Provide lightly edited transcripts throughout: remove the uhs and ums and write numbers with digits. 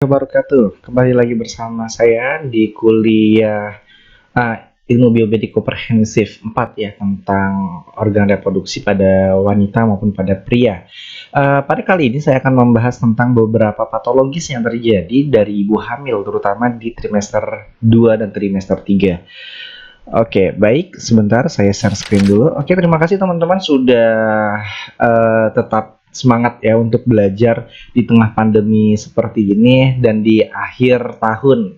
wabarakatuh. Kembali lagi bersama saya di kuliah Ilmu Biobedik Komprehensif 4 ya, tentang organ reproduksi pada wanita maupun pada pria. Pada kali ini saya akan membahas tentang beberapa patologis yang terjadi dari ibu hamil, terutama di trimester 2 dan trimester 3. Oke, baik. Sebentar, saya share screen dulu. Oke, terima kasih teman-teman sudah tetap semangat ya untuk belajar di tengah pandemi seperti ini dan di akhir tahun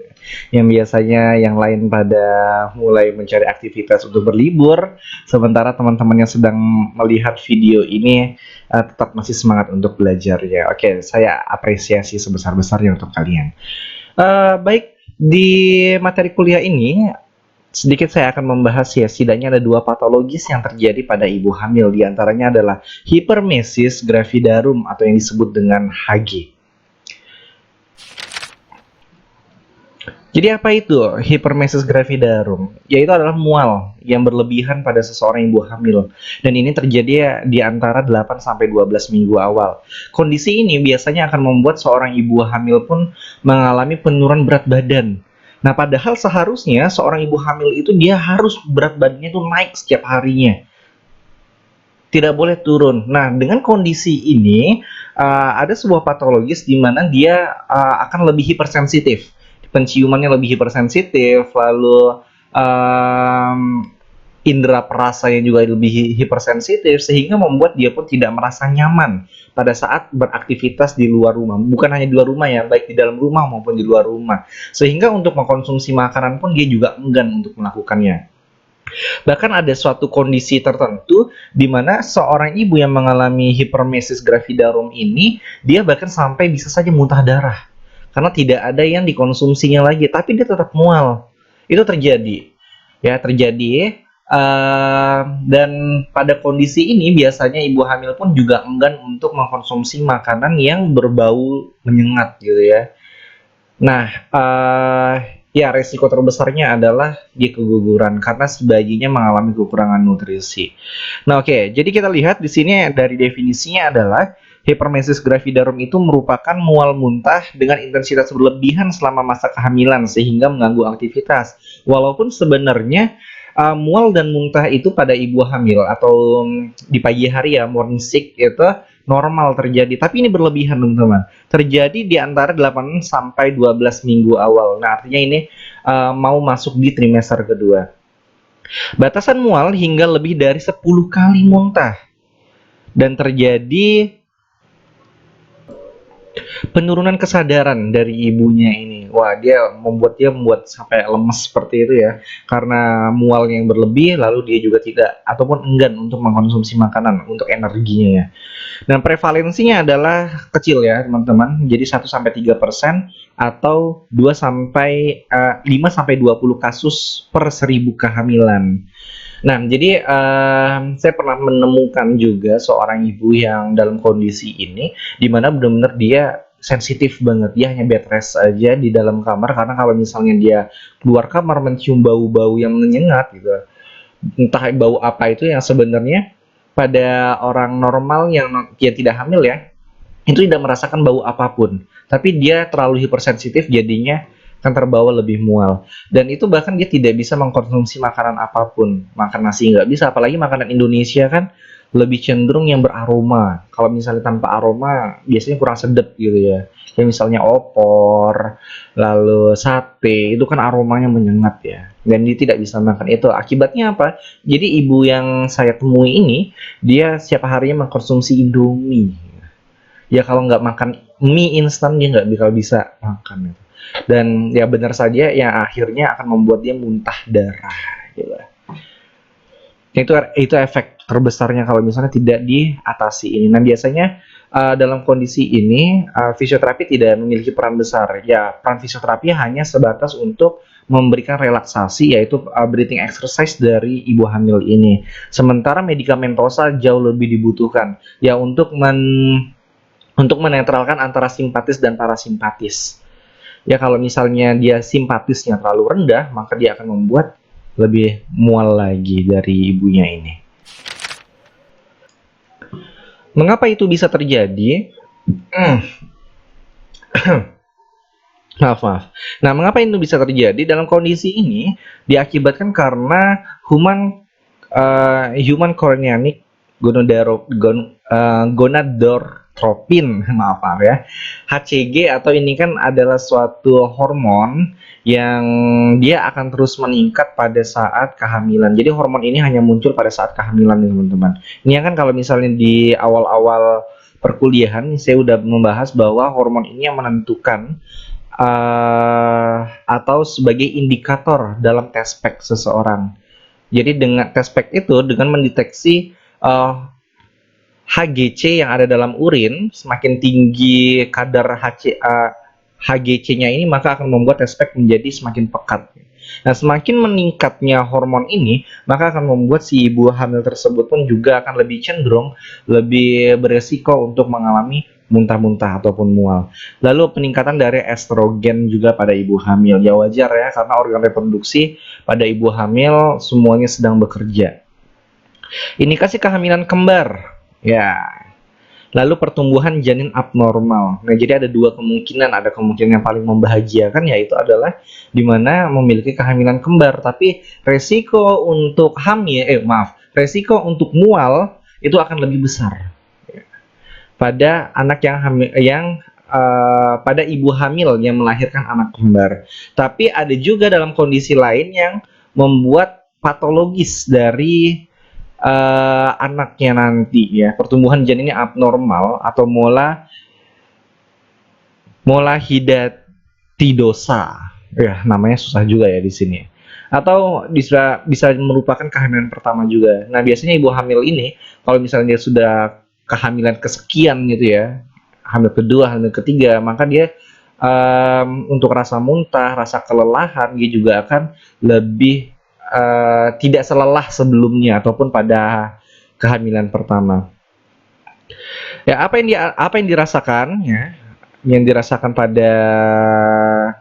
yang biasanya yang lain pada mulai mencari aktivitas untuk berlibur, sementara teman-teman yang sedang melihat video ini tetap masih semangat untuk belajar ya. Oke, saya apresiasi sebesar-besarnya untuk kalian. Baik, di materi kuliah ini sedikit saya akan membahas ya, setidaknya ada dua patologis yang terjadi pada ibu hamil. Di antaranya adalah hipermesis gravidarum atau yang disebut dengan HG. Jadi apa itu hipermesis gravidarum? Yaitu adalah mual yang berlebihan pada seseorang ibu hamil. Dan ini terjadi di antara 8-12 minggu awal. Kondisi ini biasanya akan membuat seorang ibu hamil pun mengalami penurunan berat badan. Nah, padahal seharusnya seorang ibu hamil itu dia harus berat badannya itu naik setiap harinya. Tidak boleh turun. Nah, dengan kondisi ini, ada sebuah patologis di mana dia akan lebih hipersensitif. Penciumannya lebih hipersensitif, lalu indera perasanya juga lebih hipersensitif, sehingga membuat dia pun tidak merasa nyaman pada saat beraktivitas di luar rumah. Bukan hanya di luar rumah ya, baik di dalam rumah maupun di luar rumah. Sehingga untuk mengkonsumsi makanan pun dia juga enggan untuk melakukannya. Bahkan ada suatu kondisi tertentu di mana seorang ibu yang mengalami hipermesis gravidarum ini, dia bahkan sampai bisa saja muntah darah. Karena tidak ada yang dikonsumsinya lagi, tapi dia tetap mual. Itu terjadi. Ya, terjadi. Dan pada kondisi ini biasanya ibu hamil pun juga enggan untuk mengkonsumsi makanan yang berbau menyengat gitu ya. Nah, ya resiko terbesarnya adalah dia keguguran karena si bayinya mengalami kekurangan nutrisi. Nah, oke, jadi kita lihat di sini dari definisinya adalah hipermesis gravidarum itu merupakan mual muntah dengan intensitas berlebihan selama masa kehamilan sehingga mengganggu aktivitas. Walaupun sebenarnya mual dan muntah itu pada ibu hamil atau di pagi hari ya, morning sick itu normal terjadi, tapi ini berlebihan teman-teman. Terjadi di antara 8-12 minggu awal. Nah, artinya ini mau masuk di trimester kedua. Batasan mual hingga lebih dari 10 kali muntah. Dan terjadi penurunan kesadaran dari ibunya ini. Wah, dia membuat sampai lemes seperti itu ya, karena mual yang berlebih, lalu dia juga tidak ataupun enggan untuk mengkonsumsi makanan untuk energinya ya. Dan prevalensinya adalah kecil ya teman-teman, jadi 1-3% atau 5-20 kasus per 1000 kehamilan. Nah, jadi saya pernah menemukan juga seorang ibu yang dalam kondisi ini, di mana benar-benar dia sensitif banget. Dia hanya bed rest aja di dalam kamar, karena kalau misalnya dia keluar kamar mencium bau-bau yang menyengat gitu, entah bau apa itu yang sebenarnya pada orang normal yang dia tidak hamil ya, itu tidak merasakan bau apapun. Tapi dia terlalu hipersensitif jadinya kan terbawa lebih mual. Dan itu bahkan dia tidak bisa mengkonsumsi makanan apapun. Makan nasi nggak bisa, apalagi makanan Indonesia kan lebih cenderung yang beraroma. Kalau misalnya tanpa aroma, biasanya kurang sedap gitu ya. Kayak misalnya opor, lalu sate, itu kan aromanya menyengat ya. Dan dia tidak bisa makan itu. Akibatnya apa? Jadi ibu yang saya temui ini, dia setiap harinya mengkonsumsi Indomie. Ya kalau nggak makan mie instan, dia nggak bakal bisa makan itu. Dan ya benar saja yang akhirnya akan membuat dia muntah darah gitu. Itu efek terbesarnya kalau misalnya tidak diatasi ini. Nah, biasanya dalam kondisi ini fisioterapi tidak memiliki peran besar. Ya, peran fisioterapi hanya sebatas untuk memberikan relaksasi, yaitu breathing exercise dari ibu hamil ini. Sementara medikamentosa jauh lebih dibutuhkan ya untuk menetralkan antara simpatis dan parasimpatis. Ya, kalau misalnya dia simpatisnya terlalu rendah, maka dia akan membuat lebih mual lagi dari ibunya ini. Mengapa itu bisa terjadi? Maaf, maaf. Nah, mengapa itu bisa terjadi? Dalam kondisi ini diakibatkan karena human chorionic gonadotropin, maaf, maaf ya, HCG, atau ini kan adalah suatu hormon yang dia akan terus meningkat pada saat kehamilan. Jadi hormon ini hanya muncul pada saat kehamilan nih teman-teman. Ini kan kalau misalnya di awal-awal perkuliahan saya udah membahas bahwa hormon ini yang menentukan atau sebagai indikator dalam tespek seseorang. Jadi dengan tespek itu, dengan mendeteksi HGC yang ada dalam urin, semakin tinggi kadar HGC-nya ini, maka akan membuat tespek menjadi semakin pekat. Nah, semakin meningkatnya hormon ini, maka akan membuat si ibu hamil tersebut pun juga akan lebih cenderung, lebih beresiko untuk mengalami muntah-muntah ataupun mual. Lalu peningkatan dari estrogen juga pada ibu hamil. Ya wajar ya, karena organ reproduksi pada ibu hamil semuanya sedang bekerja. Indikasi kehamilan kembar. Ya, lalu pertumbuhan janin abnormal. Nah, jadi ada dua kemungkinan. Ada kemungkinan yang paling membahagiakan, yaitu adalah dimana memiliki kehamilan kembar. Tapi resiko untuk resiko untuk mual itu akan lebih besar pada anak yang pada ibu hamil yang melahirkan anak kembar. Tapi ada juga dalam kondisi lain yang membuat patologis dari anaknya nanti ya, pertumbuhan janinnya abnormal atau mola hidatidosa, ya namanya susah juga ya di sini, atau bisa merupakan kehamilan pertama juga. Nah, biasanya ibu hamil ini kalau misalnya dia sudah kehamilan kesekian gitu ya, hamil kedua, hamil ketiga, maka dia untuk rasa muntah, rasa kelelahan, dia juga akan lebih tidak selelah sebelumnya ataupun pada kehamilan pertama. Ya, apa yang dirasakan ya, yang dirasakan pada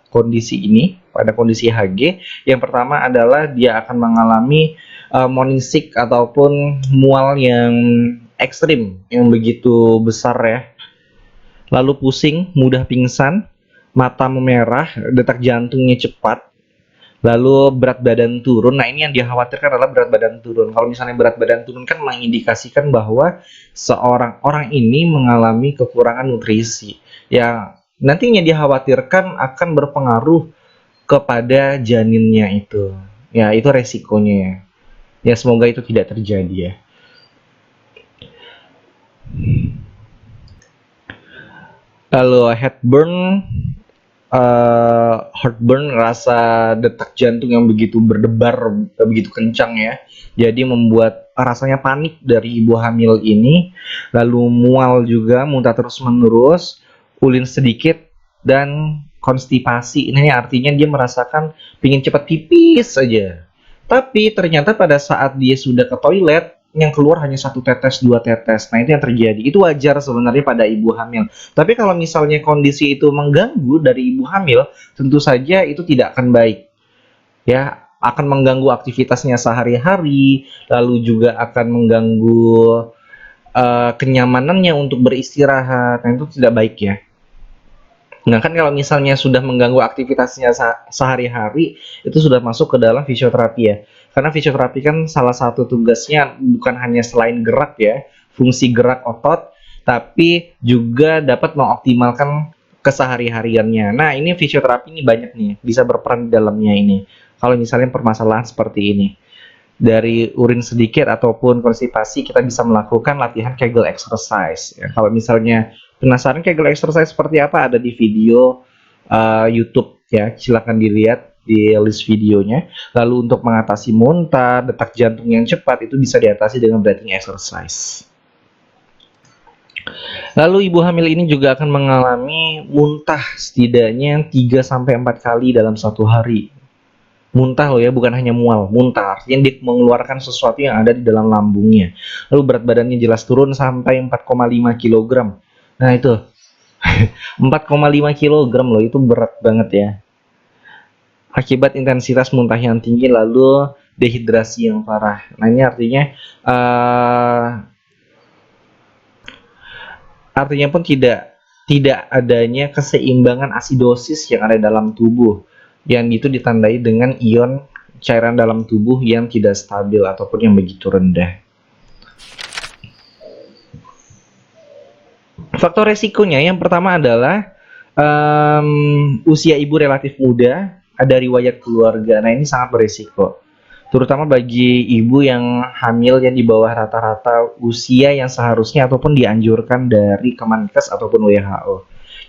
kondisi ini, pada kondisi HG, yang pertama adalah dia akan mengalami morning sick ataupun mual yang ekstrim, yang begitu besar ya. Lalu pusing, mudah pingsan, mata memerah, detak jantungnya cepat, lalu berat badan turun. Nah, ini yang dikhawatirkan adalah berat badan turun. Kalau misalnya berat badan turun kan mengindikasikan bahwa seorang orang ini mengalami kekurangan nutrisi, yang nantinya dikhawatirkan akan berpengaruh kepada janinnya itu. Ya, itu resikonya ya. Ya, semoga itu tidak terjadi ya. Lalu heartburn, rasa detak jantung yang begitu berdebar, begitu kencang ya. Jadi membuat rasanya panik dari ibu hamil ini. Lalu mual juga, muntah terus menerus, ulin sedikit, dan konstipasi. Ini artinya dia merasakan pingin cepat pipis saja. Tapi ternyata pada saat dia sudah ke toilet, yang keluar hanya 1 tetes, 2 tetes. Nah, itu yang terjadi. Itu wajar sebenarnya pada ibu hamil. Tapi kalau misalnya kondisi itu mengganggu dari ibu hamil, tentu saja itu tidak akan baik. Ya, akan mengganggu aktivitasnya sehari-hari, lalu juga akan mengganggu kenyamanannya untuk beristirahat. Nah, itu tidak baik ya. Nah, kan kalau misalnya sudah mengganggu aktivitasnya sehari-hari, itu sudah masuk ke dalam fisioterapi ya. Karena fisioterapi kan salah satu tugasnya bukan hanya selain gerak ya, fungsi gerak otot, tapi juga dapat mengoptimalkan kesehari-hariannya. Nah, ini fisioterapi ini banyak nih, bisa berperan di dalamnya ini. Kalau misalnya permasalahan seperti ini, dari urin sedikit ataupun konstipasi, kita bisa melakukan latihan Kegel exercise. Ya, kalau misalnya penasaran Kegel exercise seperti apa, ada di video YouTube ya, silakan dilihat di list videonya. Lalu untuk mengatasi muntah, detak jantung yang cepat, itu bisa diatasi dengan breathing exercise. Lalu ibu hamil ini juga akan mengalami muntah setidaknya 3-4 kali dalam satu hari. Muntah loh ya, bukan hanya mual, muntah. Artinya dia mengeluarkan sesuatu yang ada di dalam lambungnya. Lalu berat badannya jelas turun sampai 4,5 kg. Nah, itu 4,5 kg loh, itu berat banget ya. Akibat intensitas muntah yang tinggi, lalu dehidrasi yang parah. Nah, ini artinya pun tidak tidak adanya keseimbangan asidosis yang ada dalam tubuh, yang itu ditandai dengan ion cairan dalam tubuh yang tidak stabil ataupun yang begitu rendah. Faktor resikonya yang pertama adalah usia ibu relatif muda, ada riwayat keluarga. Nah, ini sangat berisiko, terutama bagi ibu yang hamil yang di bawah rata-rata usia yang seharusnya ataupun dianjurkan dari Kemenkes ataupun WHO.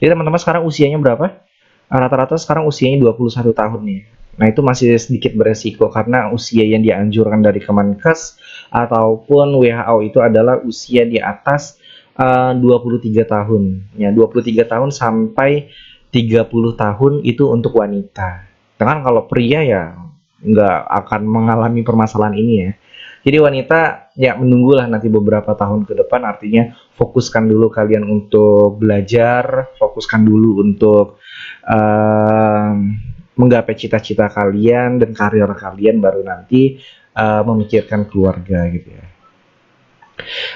Jadi teman-teman sekarang usianya berapa? Rata-rata sekarang usianya 21 tahun nih. Nah, itu masih sedikit beresiko karena usia yang dianjurkan dari Kemenkes ataupun WHO itu adalah usia di atas 23 tahun. Ya, 23 tahun sampai 30 tahun itu untuk wanita. Dengan kalau pria ya nggak akan mengalami permasalahan ini ya. Jadi wanita ya menunggulah nanti beberapa tahun ke depan, artinya fokuskan dulu kalian untuk belajar, fokuskan dulu untuk menggapai cita-cita kalian dan karir kalian, baru nanti memikirkan keluarga gitu ya.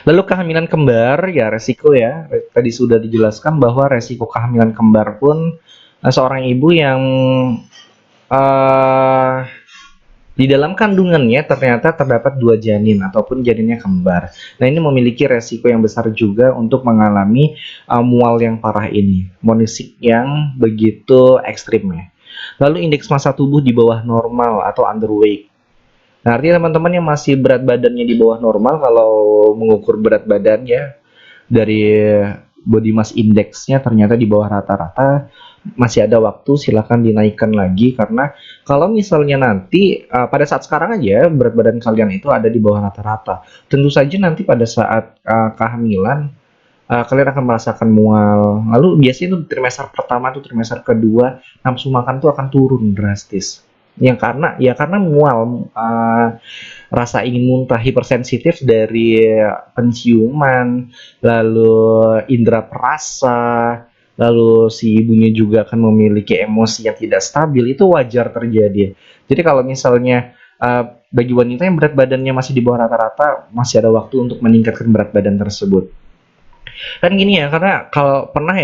Lalu kehamilan kembar ya resiko ya. Tadi sudah dijelaskan bahwa resiko kehamilan kembar pun seorang ibu yang uh, di dalam kandungannya ternyata terdapat 2 janin ataupun janinnya kembar. Nah, ini memiliki resiko yang besar juga untuk mengalami mual yang parah ini, monisik yang begitu ekstrim ya. Lalu indeks massa tubuh di bawah normal atau underweight. Nah, artinya teman-teman yang masih berat badannya di bawah normal, kalau mengukur berat badannya dari body mass indexnya ternyata di bawah rata-rata, masih ada waktu, silakan dinaikkan lagi, karena kalau misalnya nanti pada saat sekarang aja berat badan kalian itu ada di bawah rata-rata, tentu saja nanti pada saat kehamilan kalian akan merasakan mual. Lalu biasanya itu trimester pertama tuh, trimester kedua nafsu makan tuh akan turun drastis. Yang karena mual, rasa ingin muntah, hipersensitif dari penciuman, lalu indera perasa, lalu si ibunya juga akan memiliki emosi yang tidak stabil, itu wajar terjadi. Jadi kalau misalnya bagi wanita yang berat badannya masih di bawah rata-rata, masih ada waktu untuk meningkatkan berat badan tersebut. Kan gini ya, karena kalau pernah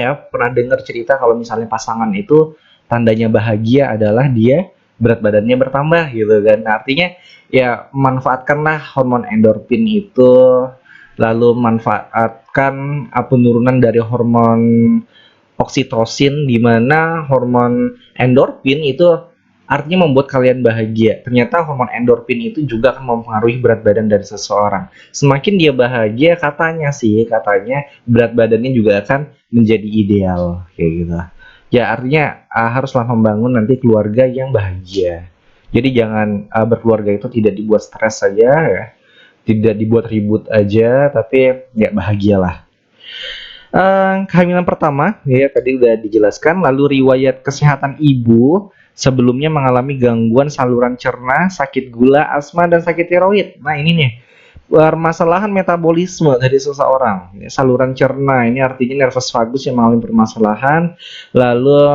dengar cerita kalau misalnya pasangan itu tandanya bahagia adalah dia berat badannya bertambah gitu kan. Nah, artinya ya manfaatkanlah hormon endorfin itu, lalu manfaatkan penurunan dari hormon oksitosin, di mana hormon endorfin itu artinya membuat kalian bahagia. Ternyata hormon endorfin itu juga akan mempengaruhi berat badan dari seseorang. Semakin dia bahagia, katanya berat badannya juga akan menjadi ideal kayak gitu. Ya, artinya haruslah membangun nanti keluarga yang bahagia. Jadi jangan berkeluarga itu tidak dibuat stres saja ya, tidak dibuat ribut aja, tapi ya bahagialah. Kehamilan pertama ya tadi udah dijelaskan, lalu riwayat kesehatan ibu sebelumnya mengalami gangguan saluran cerna, sakit gula, asma, dan sakit tiroid. Nah, ini nih permasalahan metabolisme dari seseorang. Saluran cerna ini artinya nervus vagus yang mengalami permasalahan. Lalu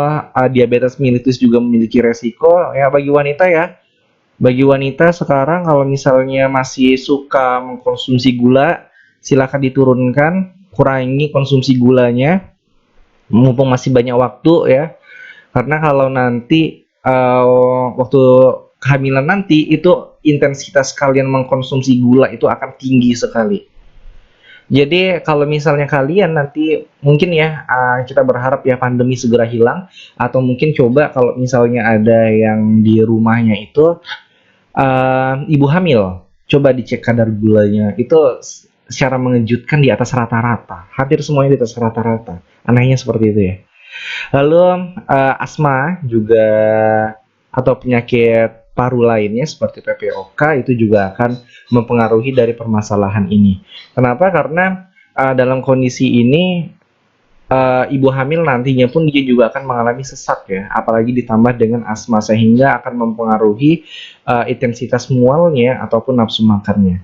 diabetes mellitus juga memiliki resiko ya bagi wanita ya. Bagi wanita sekarang kalau misalnya masih suka mengkonsumsi gula, silakan diturunkan, kurangi konsumsi gulanya mumpung masih banyak waktu ya. Karena kalau nanti waktu kehamilan nanti itu intensitas kalian mengkonsumsi gula itu akan tinggi sekali. Jadi kalau misalnya kalian nanti mungkin ya kita berharap ya pandemi segera hilang, atau mungkin coba kalau misalnya ada yang di rumahnya itu ibu hamil, coba dicek kadar gulanya itu secara mengejutkan di atas rata-rata, hampir semuanya di atas rata-rata. Anehnya seperti itu ya. Lalu asma juga atau penyakit paru lainnya seperti PPOK itu juga akan mempengaruhi dari permasalahan ini. Kenapa? Karena dalam kondisi ini ibu hamil nantinya pun dia juga akan mengalami sesak ya, apalagi ditambah dengan asma, sehingga akan mempengaruhi intensitas mualnya ataupun nafsu makannya.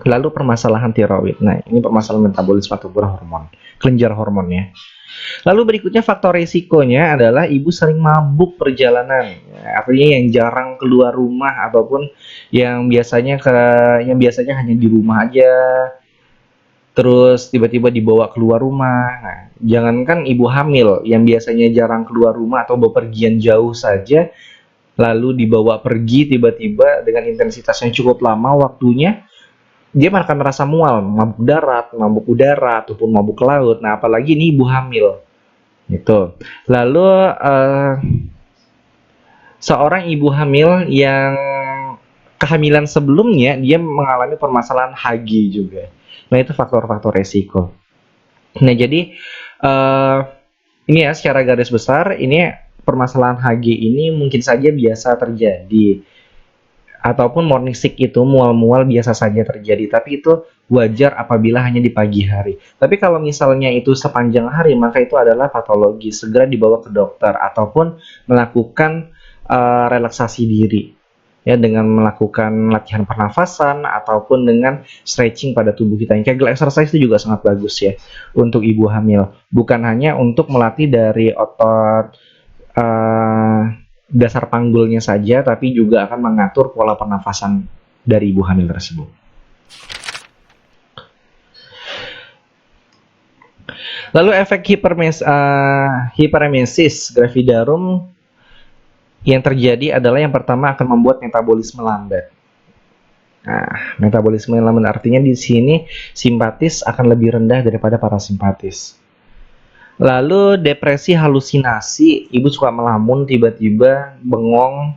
Lalu permasalahan tiroid. Nah, ini permasalahan metabolisme ataupun hormon, kelenjar hormonnya. Lalu berikutnya faktor risikonya adalah ibu sering mabuk perjalanan, ya, artinya yang jarang keluar rumah ataupun yang biasanya hanya di rumah aja, terus tiba-tiba dibawa keluar rumah. Nah, jangankan ibu hamil yang biasanya jarang keluar rumah atau bepergian jauh saja, lalu dibawa pergi tiba-tiba dengan intensitas yang cukup lama waktunya, dia akan merasa mual, mabuk darat, mabuk udara, ataupun mabuk laut. Nah, apalagi ini ibu hamil, gitu. Lalu seorang ibu hamil yang kehamilan sebelumnya dia mengalami permasalahan HG juga. Nah, itu faktor-faktor resiko. Nah, jadi eh, ini ya secara garis besar ini permasalahan HG ini mungkin saja biasa terjadi ataupun morning sick itu mual-mual biasa saja terjadi, tapi itu wajar apabila hanya di pagi hari. Tapi kalau misalnya itu sepanjang hari, maka itu adalah patologi. Segera dibawa ke dokter ataupun melakukan relaksasi diri ya dengan melakukan latihan pernafasan ataupun dengan stretching pada tubuh kita. Yang Kegel exercise itu juga sangat bagus ya untuk ibu hamil. Bukan hanya untuk melatih dari otot eh, dasar panggulnya saja, tapi juga akan mengatur pola pernafasan dari ibu hamil tersebut. Lalu efek hiperemesis gravidarum yang terjadi adalah yang pertama akan membuat metabolisme lambat. Nah, metabolisme lambat artinya di sini simpatis akan lebih rendah daripada parasimpatis. Lalu depresi halusinasi, ibu suka melamun tiba-tiba, bengong,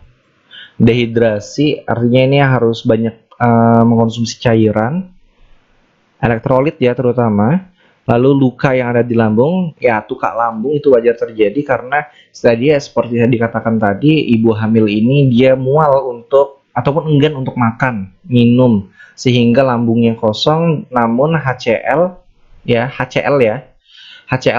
dehidrasi, artinya ini harus banyak mengkonsumsi cairan, elektrolit ya terutama. Lalu luka yang ada di lambung, ya tukak lambung itu wajar terjadi karena tadi ya seperti yang dikatakan tadi, ibu hamil ini dia mual untuk ataupun enggan untuk makan, minum, sehingga lambungnya kosong, namun HCl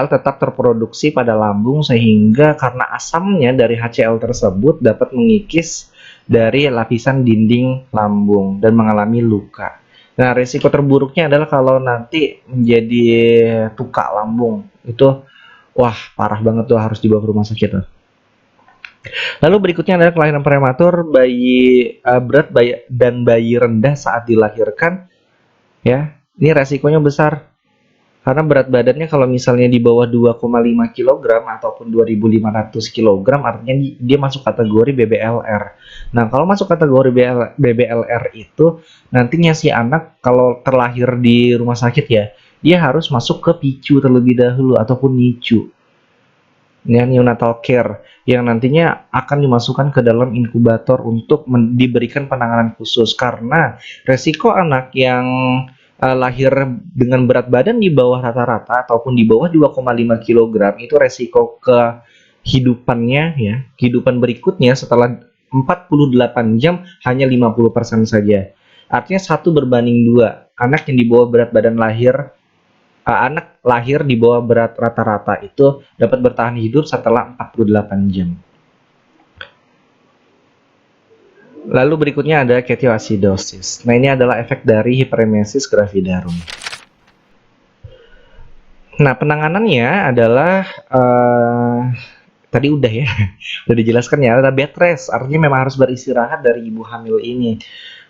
tetap terproduksi pada lambung sehingga karena asamnya dari HCl tersebut dapat mengikis dari lapisan dinding lambung dan mengalami luka. Nah, risiko terburuknya adalah kalau nanti menjadi tukak lambung. Itu wah, parah banget tuh harus dibawa ke rumah sakit tuh. Lalu berikutnya adalah kelahiran prematur, bayi berat dan bayi rendah saat dilahirkan ya. Ini resikonya besar. Karena berat badannya kalau misalnya di bawah 2,5 kg ataupun 2.500 kg artinya dia masuk kategori BBLR. Nah, kalau masuk kategori BBLR itu nantinya si anak kalau terlahir di rumah sakit ya, dia harus masuk ke PICU terlebih dahulu ataupun NICU. Ya, neonatal care yang nantinya akan dimasukkan ke dalam inkubator untuk diberikan penanganan khusus karena resiko anak yang lahir dengan berat badan di bawah rata-rata ataupun di bawah 2,5 kg itu resiko kehidupannya ya, kehidupan berikutnya setelah 48 jam hanya 50% saja. Artinya 1:2. Anak yang di bawah berat badan anak lahir di bawah berat rata-rata itu dapat bertahan hidup setelah 48 jam. Lalu berikutnya ada ketoacidosis. Nah, ini adalah efek dari hiperemesis gravidarum. Nah, penanganannya adalah tadi udah ya, udah dijelaskan ya, ada bed rest, artinya memang harus beristirahat dari ibu hamil ini.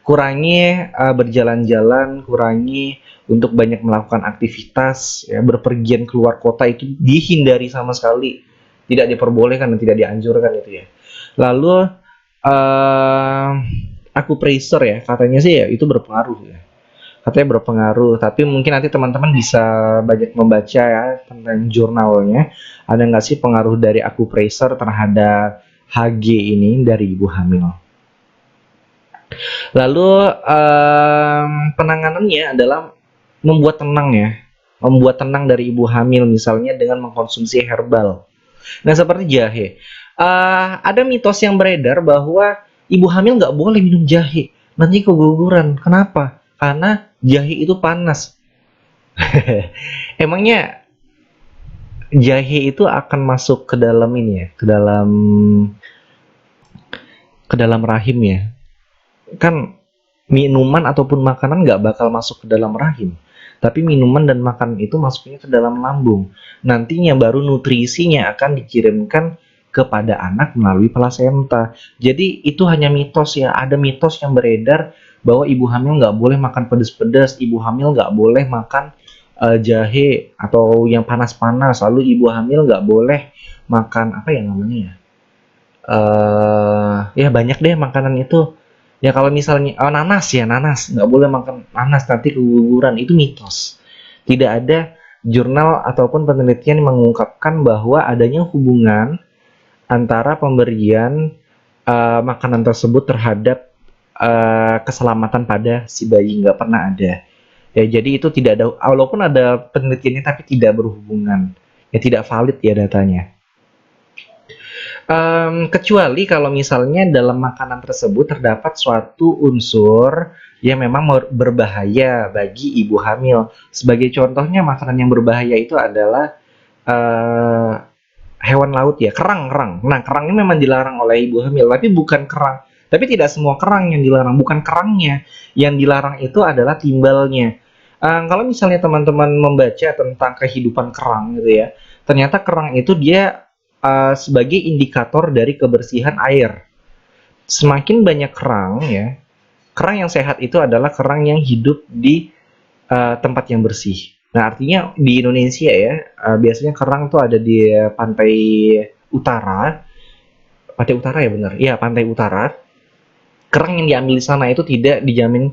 Kurangi berjalan-jalan, kurangi untuk banyak melakukan aktivitas, ya, berpergian keluar kota itu dihindari sama sekali, tidak diperbolehkan dan tidak dianjurkan itu ya. Lalu akupressure ya, katanya sih ya itu berpengaruh ya. Katanya berpengaruh, tapi mungkin nanti teman-teman bisa banyak membaca ya tentang jurnalnya. Ada nggak sih pengaruh dari akupressure terhadap HG ini dari ibu hamil? Lalu penanganannya adalah membuat tenang ya, membuat tenang dari ibu hamil misalnya dengan mengkonsumsi herbal. Nah, seperti jahe. Ada mitos yang beredar bahwa ibu hamil nggak boleh minum jahe, nanti keguguran. Kenapa? Karena jahe itu panas. Emangnya jahe itu akan masuk ke dalam ini ya, ke dalam rahim ya? Kan minuman ataupun makanan nggak bakal masuk ke dalam rahim. Tapi minuman dan makanan itu masuknya ke dalam lambung. Nantinya baru nutrisinya akan dikirimkan kepada anak melalui plasenta. Jadi itu hanya mitos ya. Ada mitos yang beredar bahwa ibu hamil nggak boleh makan pedas-pedas, ibu hamil nggak boleh makan jahe atau yang panas-panas. Lalu ibu hamil nggak boleh makan apa ya namanya ya? Ya banyak deh makanan itu. Ya kalau misalnya nanas ya nanas, nggak boleh makan nanas nanti keguguran, itu mitos. Tidak ada jurnal ataupun penelitian yang mengungkapkan bahwa adanya hubungan antara pemberian makanan tersebut terhadap keselamatan pada si bayi, nggak pernah ada. Ya jadi itu tidak ada, walaupun ada penelitiannya tapi tidak berhubungan. Ya tidak valid ya datanya. Kecuali kalau misalnya dalam makanan tersebut terdapat suatu unsur yang memang berbahaya bagi ibu hamil. Sebagai contohnya makanan yang berbahaya itu adalah eee, hewan laut ya, kerang-kerang. Nah, kerang ini memang dilarang oleh ibu hamil, tapi bukan kerang, tapi tidak semua kerang yang dilarang, bukan kerangnya. Yang dilarang itu adalah timbalnya. Kalau misalnya teman-teman membaca tentang kehidupan kerang gitu ya, ternyata kerang itu dia sebagai indikator dari kebersihan air. Semakin banyak kerang ya, kerang yang sehat itu adalah kerang yang hidup di tempat yang bersih. Nah, artinya di Indonesia ya, biasanya kerang tuh ada di pantai utara. Pantai utara ya benar? Iya, pantai utara. Kerang yang diambil di sana itu tidak dijamin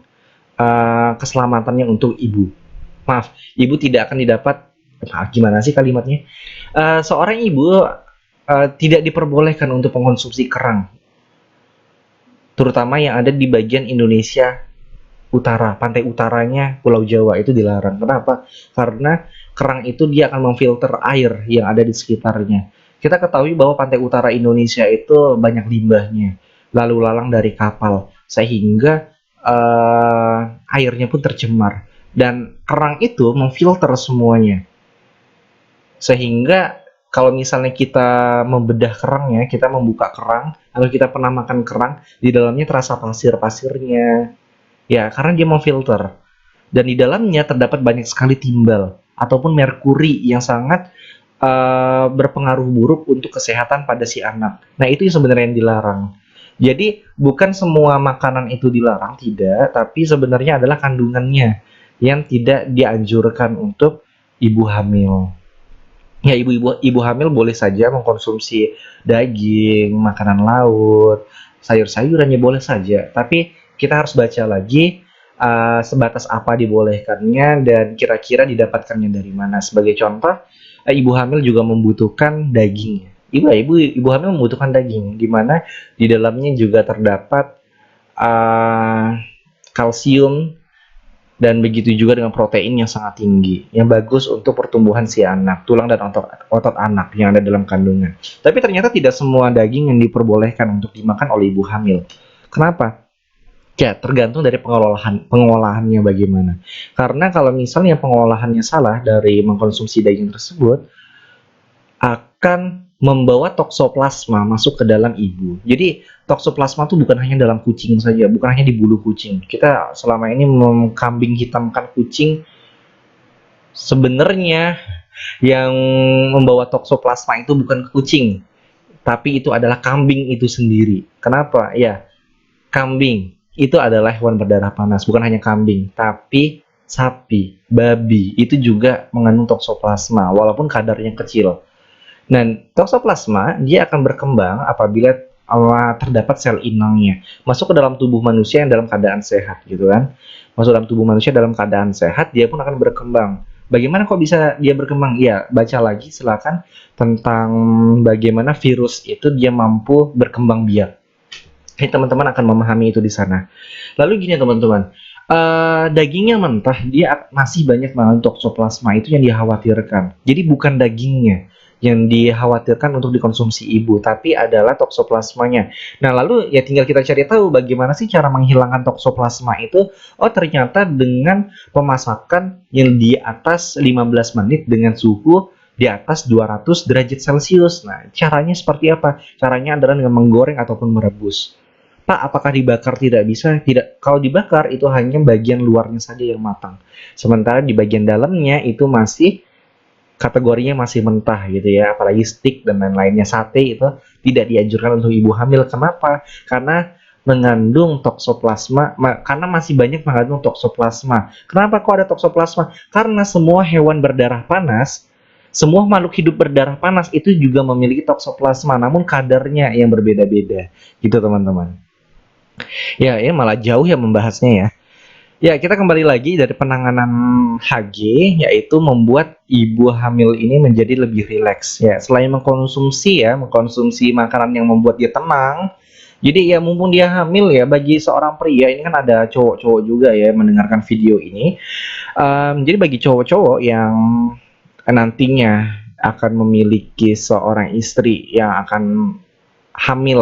keselamatannya untuk ibu. Maaf, ibu tidak akan didapat, gimana sih kalimatnya? Seorang ibu tidak diperbolehkan untuk mengkonsumsi kerang, terutama yang ada di bagian Indonesia utara, pantai utaranya Pulau Jawa itu dilarang. Kenapa? Karena kerang itu dia akan memfilter air yang ada di sekitarnya. Kita ketahui bahwa pantai utara Indonesia itu banyak limbahnya, lalu lalang dari kapal, sehingga airnya pun tercemar. Dan kerang itu memfilter semuanya, sehingga kalau misalnya kita membedah kerangnya, kita membuka kerang, atau kita pernah makan kerang, di dalamnya terasa pasir-pasirnya, ya, karena dia memfilter. Dan di dalamnya terdapat banyak sekali timbal ataupun merkuri yang sangat berpengaruh buruk untuk kesehatan pada si anak. Nah, itu yang sebenarnya yang dilarang. Jadi, bukan semua makanan itu dilarang, tidak, tapi sebenarnya adalah kandungannya yang tidak dianjurkan untuk ibu hamil. Ya, ibu hamil boleh saja mengkonsumsi daging, makanan laut, sayur-sayurannya boleh saja, tapi kita harus baca lagi sebatas apa dibolehkannya dan kira-kira didapatkannya dari mana. Sebagai contoh, ibu hamil juga membutuhkan daging. Ibu hamil membutuhkan daging, di mana di dalamnya juga terdapat uh, kalsium dan begitu juga dengan protein yang sangat tinggi, yang bagus untuk pertumbuhan si anak, tulang dan otot anak yang ada dalam kandungan. Tapi ternyata tidak semua daging yang diperbolehkan untuk dimakan oleh ibu hamil. Kenapa? Ya, tergantung dari pengolahannya bagaimana. Karena kalau misalnya pengolahannya salah dari mengkonsumsi daging tersebut, akan membawa toksoplasma masuk ke dalam ibu. Jadi toksoplasma itu bukan hanya dalam kucing saja, bukan hanya di bulu kucing. Kita selama ini mengkambing hitamkan kucing, sebenarnya yang membawa toksoplasma itu bukan kucing, tapi itu adalah kambing itu sendiri. Kenapa? Ya, kambing itu adalah hewan berdarah panas, bukan hanya kambing, tapi sapi, babi itu juga mengandung toksoplasma walaupun kadarnya kecil. Dan toksoplasma dia akan berkembang apabila terdapat sel inangnya masuk ke dalam tubuh manusia yang dalam keadaan sehat gitu kan. Masuk dalam tubuh manusia dalam keadaan sehat, dia pun akan berkembang. Bagaimana kok bisa dia berkembang? Ya, baca lagi silakan tentang bagaimana virus itu dia mampu berkembang biak. Jadi teman-teman akan memahami itu di sana. Lalu gini teman-teman, dagingnya mentah dia masih banyak mengandung toksoplasma, itu yang dikhawatirkan. Jadi bukan dagingnya yang dikhawatirkan untuk dikonsumsi ibu, tapi adalah toksoplasmanya. Nah, lalu ya tinggal kita cari tahu bagaimana sih cara menghilangkan toksoplasma itu. Oh, ternyata dengan pemasakan yang di atas 15 menit dengan suhu di atas 200 derajat Celcius. Nah, caranya seperti apa? Caranya adalah dengan menggoreng ataupun merebus. Pak, apakah dibakar tidak bisa? Tidak. Kalau dibakar itu hanya bagian luarnya saja yang matang. Sementara di bagian dalamnya itu masih kategorinya masih mentah gitu ya, apalagi steak dan lain-lainnya, sate itu tidak dianjurkan untuk ibu hamil. Kenapa? Karena mengandung toksoplasma karena masih banyak mengandung toksoplasma. Kenapa kok ada toksoplasma? Karena semua hewan berdarah panas, semua makhluk hidup berdarah panas itu juga memiliki toksoplasma, namun kadarnya yang berbeda-beda. Gitu teman-teman. Ya, ini malah jauh ya membahasnya ya. Ya, kita kembali lagi dari penanganan HG, yaitu membuat ibu hamil ini menjadi lebih rileks. Ya, selain mengkonsumsi makanan yang membuat dia tenang. Jadi ya mumpung dia hamil ya, bagi seorang pria ini kan ada cowok-cowok juga ya mendengarkan video ini. Jadi bagi cowok-cowok yang nantinya akan memiliki seorang istri yang akan hamil,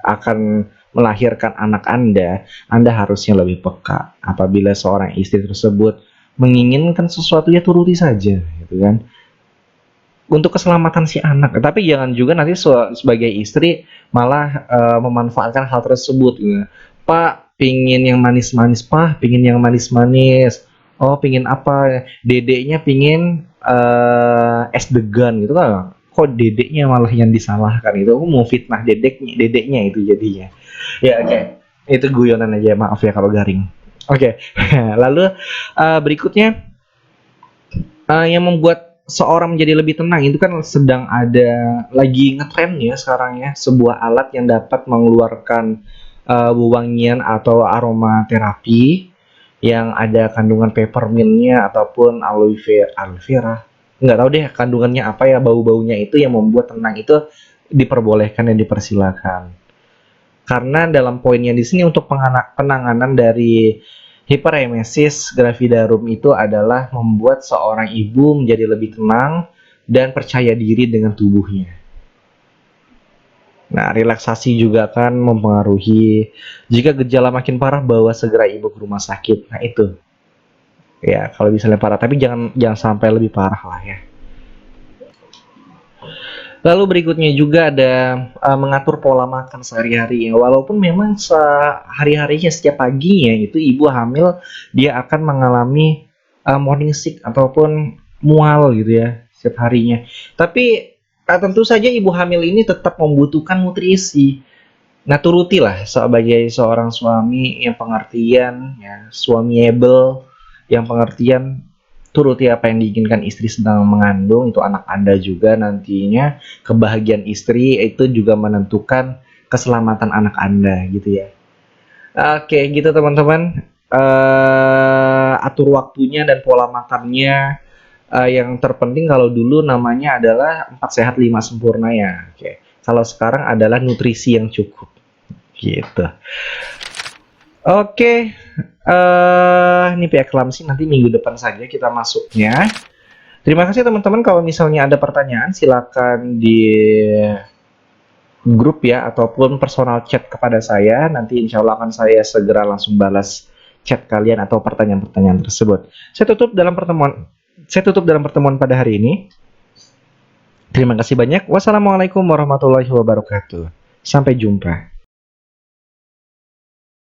akan melahirkan anak Anda harusnya lebih peka. Apabila seorang istri tersebut menginginkan sesuatu, ya turuti saja, gitu kan. Untuk keselamatan si anak, tapi jangan juga nanti sebagai istri malah memanfaatkan hal tersebut. Gitu. Pak, pingin yang manis-manis, Pak, pingin yang manis-manis. Oh, pingin apa? Dedeknya pingin es degan gitu kan. Kok dedeknya malah yang disalahkan itu? Aku mau fitnah dedeknya itu jadinya. Ya, oke. Itu guyonan aja, maaf ya kalau garing. Oke. Lalu berikutnya yang membuat seorang menjadi lebih tenang itu kan sedang ada lagi ngetren ya sekarang ya, sebuah alat yang dapat mengeluarkan wewangian atau aromaterapi yang ada kandungan peppermintnya ataupun aloe vera. Nggak tahu deh kandungannya apa ya, bau-baunya itu yang membuat tenang itu diperbolehkan dan dipersilakan. Karena dalam poinnya di sini untuk penanganan dari hiperemesis gravidarum itu adalah membuat seorang ibu menjadi lebih tenang dan percaya diri dengan tubuhnya. Nah, relaksasi juga akan mempengaruhi. Jika gejala makin parah, bawa segera ibu ke rumah sakit. Nah, itu. Ya, kalau misalnya parah, tapi jangan jangan sampai lebih parah lah ya. Lalu berikutnya juga ada mengatur pola makan sehari-hari ya. Walaupun memang sehari-harinya setiap paginya itu ibu hamil dia akan mengalami morning sick ataupun mual gitu ya setiap harinya. Tapi tentu saja ibu hamil ini tetap membutuhkan nutrisi. Nah, turutilah sebagai seorang suami yang pengertian, ya, suamiable, yang pengertian, turuti apa yang diinginkan istri sedang mengandung, itu anak Anda juga nantinya, kebahagiaan istri itu juga menentukan keselamatan anak Anda, gitu ya. Oke, gitu teman-teman. Atur waktunya dan pola makannya. Yang terpenting kalau dulu namanya adalah 4 sehat 5 sempurna ya. Oke. Kalau sekarang adalah nutrisi yang cukup. Gitu. Oke, ini pihak Lamsi nanti minggu depan saja kita masuknya. Terima kasih teman-teman. Kalau misalnya ada pertanyaan, silakan di grup ya ataupun personal chat kepada saya. Nanti insya Allah akan saya segera langsung balas chat kalian atau pertanyaan-pertanyaan tersebut. Saya tutup dalam pertemuan pada hari ini. Terima kasih banyak. Wassalamualaikum warahmatullahi wabarakatuh. Sampai jumpa.